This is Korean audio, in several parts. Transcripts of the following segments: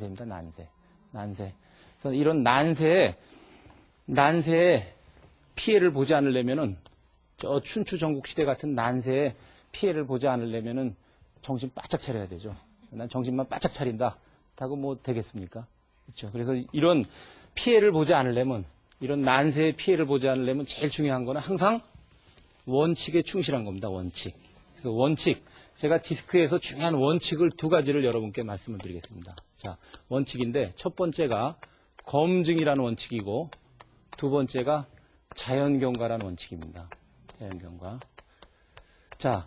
난세입니다. 난세. 그래서 이런 난세에 피해를 보지 않으려면은 저 춘추 전국시대 같은 난세에 피해를 보지 않으려면은 정신 바짝 차려야 되죠. 난 정신만 바짝 차린다. 하고 뭐 되겠습니까? 그렇죠. 그래서 이런 피해를 보지 않으려면, 이런 난세의 피해를 보지 않으려면 제일 중요한 거는 항상 원칙에 충실한 겁니다. 원칙. 그래서 원칙. 제가 디스크에서 중요한 원칙을 두 가지를 여러분께 말씀을 드리겠습니다. 자, 원칙인데 첫 번째가 검증이라는 원칙이고 두 번째가 자연경과라는 원칙입니다. 자연경과. 자,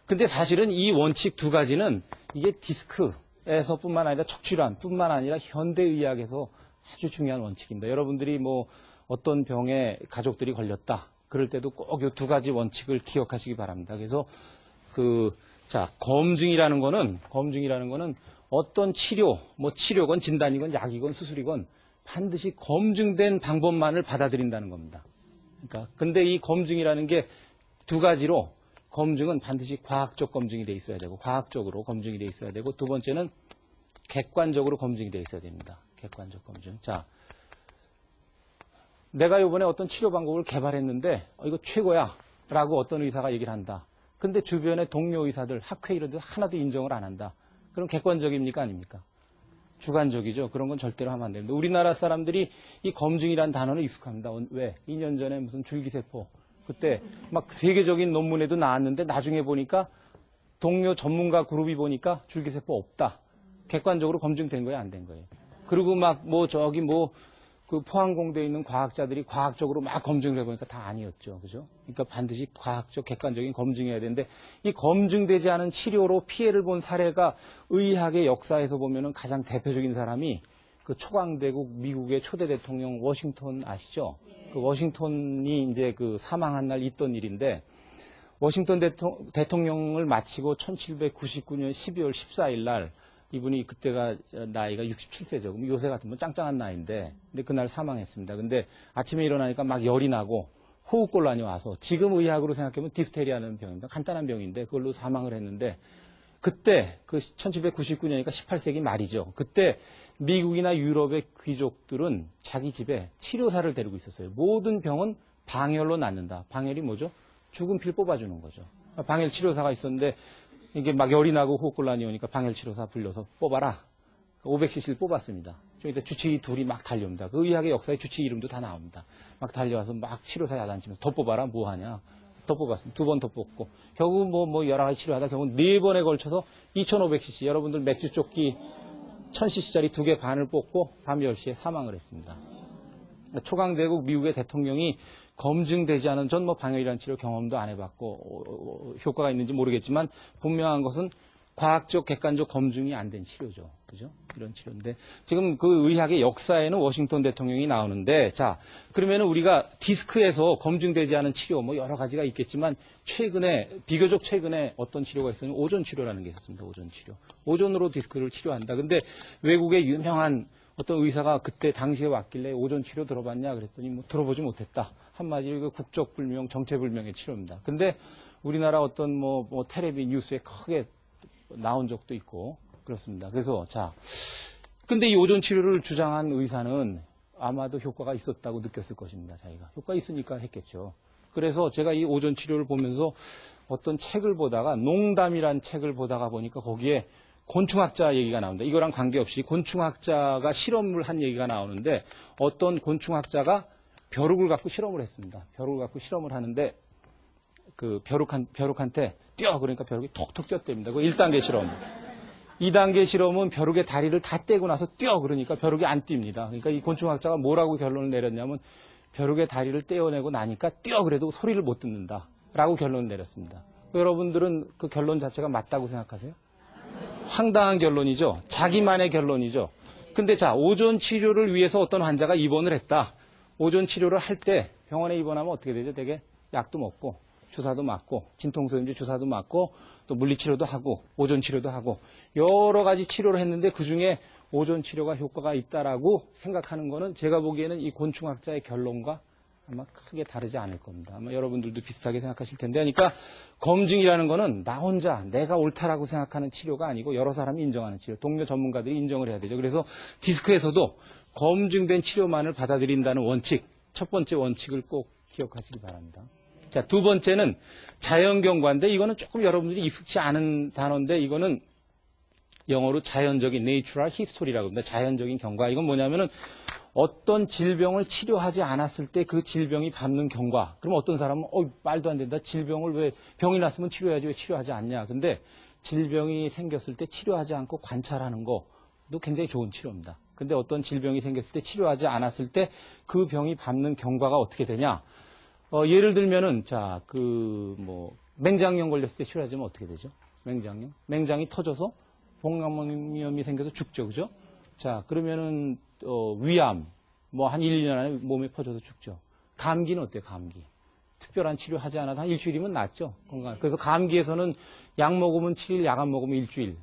근데 사실은 이 원칙 두 가지는 이게 디스크에서뿐만 아니라 척추란뿐만 아니라 현대의학에서 아주 중요한 원칙입니다. 여러분들이 뭐 어떤 병에 가족들이 걸렸다. 그럴 때도 꼭 이 두 가지 원칙을 기억하시기 바랍니다. 그래서 검증이라는 거는 어떤 치료건 진단이건 약이건 수술이건 반드시 검증된 방법만을 받아들인다는 겁니다. 그러니까 근데 이 검증이라는 게 두 가지로 검증은 반드시 과학적 검증이 돼 있어야 되고 과학적으로 검증이 돼 있어야 되고 두 번째는 객관적으로 검증이 돼 있어야 됩니다. 객관적 검증. 자, 내가 이번에 어떤 치료 방법을 개발했는데 이거 최고야 라고 어떤 의사가 얘기를 한다. 근데 주변의 동료 의사들, 학회 이런 데 하나도 인정을 안 한다. 그럼 객관적입니까? 아닙니까? 주관적이죠. 그런 건 절대로 하면 안 됩니다. 우리나라 사람들이 이 검증이라는 단어는 익숙합니다. 왜? 2년 전에 무슨 줄기세포. 그때 막 세계적인 논문에도 나왔는데 나중에 보니까 동료 전문가 그룹이 보니까 줄기세포 없다. 객관적으로 검증된 거예요? 안 된 거예요? 그리고 막 그 포항공대에 있는 과학자들이 과학적으로 막 검증을 해보니까 다 아니었죠. 그죠? 그러니까 반드시 과학적, 객관적인 검증해야 되는데 이 검증되지 않은 치료로 피해를 본 사례가 의학의 역사에서 보면은 가장 대표적인 사람이 그 초강대국 미국의 초대 대통령 워싱턴 아시죠? 그 워싱턴이 이제 그 사망한 날 있던 일인데 워싱턴 대통령을 마치고 1799년 12월 14일 날 이분이 그때가 나이가 67세죠. 요새 같으면 짱짱한 나이인데, 근데 그날 사망했습니다. 근데 아침에 일어나니까 막 열이 나고 호흡곤란이 와서 지금 의학으로 생각하면 디프테리아는 병입니다. 간단한 병인데 그걸로 사망을 했는데 그때 그 1799년이니까 18세기 말이죠. 그때 미국이나 유럽의 귀족들은 자기 집에 치료사를 데리고 있었어요. 모든 병은 방열로 낫는다. 방열이 뭐죠? 죽은 피를 뽑아주는 거죠. 방열 치료사가 있었는데 이게 막 열이 나고 호흡곤란이 오니까 방열치료사 불러서 뽑아라. 500cc를 뽑았습니다. 좀 이따 주치의 둘이 막 달려옵니다. 그 의학의 역사에 주치의 이름도 다 나옵니다. 막 달려와서 막 치료사 야단치면서 더 뽑아라. 뭐 하냐. 더 뽑았습니다. 두 번 더 뽑고. 결국 뭐 여러 가지 치료하다 결국 4번에 걸쳐서 2500cc. 여러분들 맥주 조끼 1000cc짜리 2개 반을 뽑고 밤 10시에 사망을 했습니다. 초강대국 미국의 대통령이 검증되지 않은 전 방열이라는 치료 경험도 안 해봤고 효과가 있는지 모르겠지만 분명한 것은 과학적 객관적 검증이 안 된 치료죠. 그죠? 이런 치료인데 지금 그 의학의 역사에는 워싱턴 대통령이 나오는데 자 그러면은 우리가 디스크에서 검증되지 않은 치료 뭐 여러 가지가 있겠지만 비교적 최근에 어떤 치료가 있었냐면 오존 치료라는 게 있었습니다. 오존 치료. 오존으로 디스크를 치료한다. 근데 외국의 유명한 어떤 의사가 그때 당시에 왔길래 오존 치료 들어봤냐 그랬더니 뭐 들어보지 못했다. 한마디로 이거 국적불명, 정체불명의 치료입니다. 근데 우리나라 어떤 텔레비 뉴스에 크게 나온 적도 있고 그렇습니다. 그래서 근데 이 오존 치료를 주장한 의사는 아마도 효과가 있었다고 느꼈을 것입니다. 자기가 효과 있으니까 했겠죠. 그래서 제가 이 오존 치료를 보면서 어떤 책을 보다가 농담이란 책을 보다가 보니까 거기에 곤충학자 얘기가 나옵니다. 이거랑 관계없이 곤충학자가 실험을 한 얘기가 나오는데 어떤 곤충학자가 벼룩을 갖고 실험을 했습니다. 벼룩을 갖고 실험을 하는데 그 벼룩한테 뛰어 그러니까 벼룩이 톡톡 뛰었답니다. 그 1단계 실험. 2단계 실험은 벼룩의 다리를 다 떼고 나서 뛰어 그러니까 벼룩이 안 뜁니다. 그러니까 이 곤충학자가 뭐라고 결론을 내렸냐면 벼룩의 다리를 떼어내고 나니까 뛰어 그래도 소리를 못 듣는다라고 결론을 내렸습니다. 여러분들은 그 결론 자체가 맞다고 생각하세요? 황당한 결론이죠. 자기만의 결론이죠. 근데 오존 치료를 위해서 어떤 환자가 입원을 했다. 오존 치료를 할 때 병원에 입원하면 어떻게 되죠? 되게 약도 먹고 주사도 맞고 진통소염제 주사도 맞고 또 물리치료도 하고 오존 치료도 하고 여러 가지 치료를 했는데 그중에 오존 치료가 효과가 있다라고 생각하는 거는 제가 보기에는 이 곤충학자의 결론과 아마 크게 다르지 않을 겁니다. 아마 여러분들도 비슷하게 생각하실 텐데, 그러니까 검증이라는 거는 나 혼자 내가 옳다라고 생각하는 치료가 아니고 여러 사람이 인정하는 치료, 동료 전문가들이 인정을 해야 되죠. 그래서 디스크에서도 검증된 치료만을 받아들인다는 원칙, 첫 번째 원칙을 꼭 기억하시기 바랍니다. 자, 두 번째는 자연경과인데, 이거는 조금 여러분들이 익숙치 않은 단어인데, 이거는 영어로 자연적인 natural history라고 합니다. 자연적인 경과. 이건 뭐냐면은 어떤 질병을 치료하지 않았을 때 그 질병이 밟는 경과. 그럼 어떤 사람은 말도 안 된다. 질병을 왜 병이 났으면 치료해야지 왜 치료하지 않냐. 근데 질병이 생겼을 때 치료하지 않고 관찰하는 것도 굉장히 좋은 치료입니다. 근데 어떤 질병이 생겼을 때 치료하지 않았을 때 그 병이 밟는 경과가 어떻게 되냐. 예를 들면은 맹장염 걸렸을 때 치료하자면 어떻게 되죠? 맹장염. 맹장이 터져서 복막염이 생겨서 죽죠. 그죠? 자, 그러면은, 위암, 한 1, 2년 안에 몸에 퍼져서 죽죠. 감기는 어때요, 감기? 특별한 치료 하지 않아도 한 일주일이면 낫죠. 건강. 그래서 감기에서는 약 먹으면 7일, 약 안 먹으면 일주일.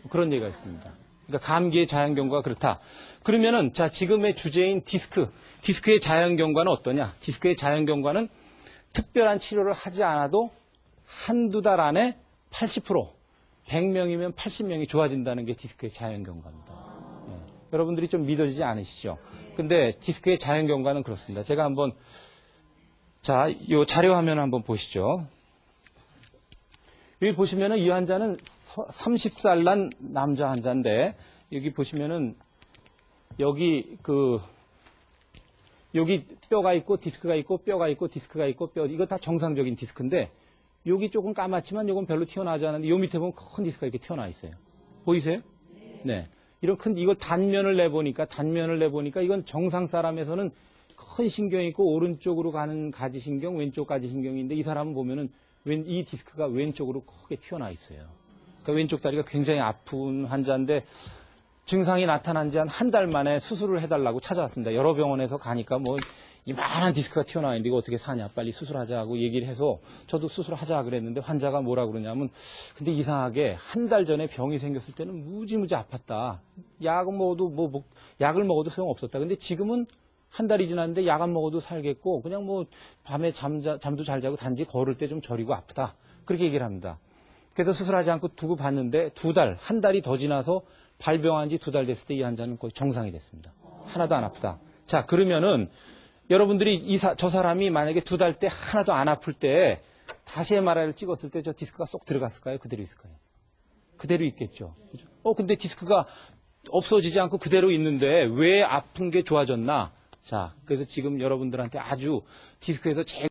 그런 얘기가 있습니다. 그러니까 감기의 자연경과가 그렇다. 그러면은, 자, 지금의 주제인 디스크의 자연경과는 어떠냐? 디스크의 자연경과는 특별한 치료를 하지 않아도 한두 달 안에 80%, 100명이면 80명이 좋아진다는 게 디스크의 자연경과입니다. 여러분들이 좀 믿어지지 않으시죠? 근데 디스크의 자연경과는 그렇습니다. 제가 한번, 자, 요 자료 화면 한번 보시죠. 여기 보시면은 이 환자는 30살 난 남자 환자인데, 여기 보시면은, 여기 뼈가 있고, 디스크가 있고, 뼈가 있고, 디스크가 있고, 이거 다 정상적인 디스크인데, 여기 조금 까맣지만 이건 별로 튀어나오지 않은데, 요 밑에 보면 큰 디스크가 이렇게 튀어나와 있어요. 보이세요? 네. 이런 이걸 단면을 내보니까 이건 정상 사람에서는 큰 신경이 있고 오른쪽으로 가는 가지신경, 왼쪽 가지신경인데 이 사람은 보면은 이 디스크가 왼쪽으로 크게 튀어나와 있어요. 그러니까 왼쪽 다리가 굉장히 아픈 환자인데 증상이 나타난 지 한 달 만에 수술을 해달라고 찾아왔습니다. 여러 병원에서 가니까 이만한 디스크가 튀어나와 있는데 이거 어떻게 사냐, 빨리 수술하자고 얘기를 해서 저도 수술하자 그랬는데 환자가 뭐라 그러냐면 근데 이상하게 한 달 전에 병이 생겼을 때는 무지무지 아팠다. 약을 먹어도 소용없었다. 근데 지금은 한 달이 지났는데 약 안 먹어도 살겠고 그냥 밤에 잠도 잘 자고 단지 걸을 때 좀 저리고 아프다. 그렇게 얘기를 합니다. 그래서 수술하지 않고 두고 봤는데 한 달이 더 지나서 발병한 지 2달 됐을 때 이 환자는 거의 정상이 됐습니다. 하나도 안 아프다. 자, 그러면은 여러분들이 저 사람이 만약에 2달 때 하나도 안 아플 때 다시 MRI를 찍었을 때 저 디스크가 쏙 들어갔을까요? 그대로 있을까요? 그대로 있겠죠. 그죠? 근데 디스크가 없어지지 않고 그대로 있는데 왜 아픈 게 좋아졌나? 자, 그래서 지금 여러분들한테 아주 디스크에서 제일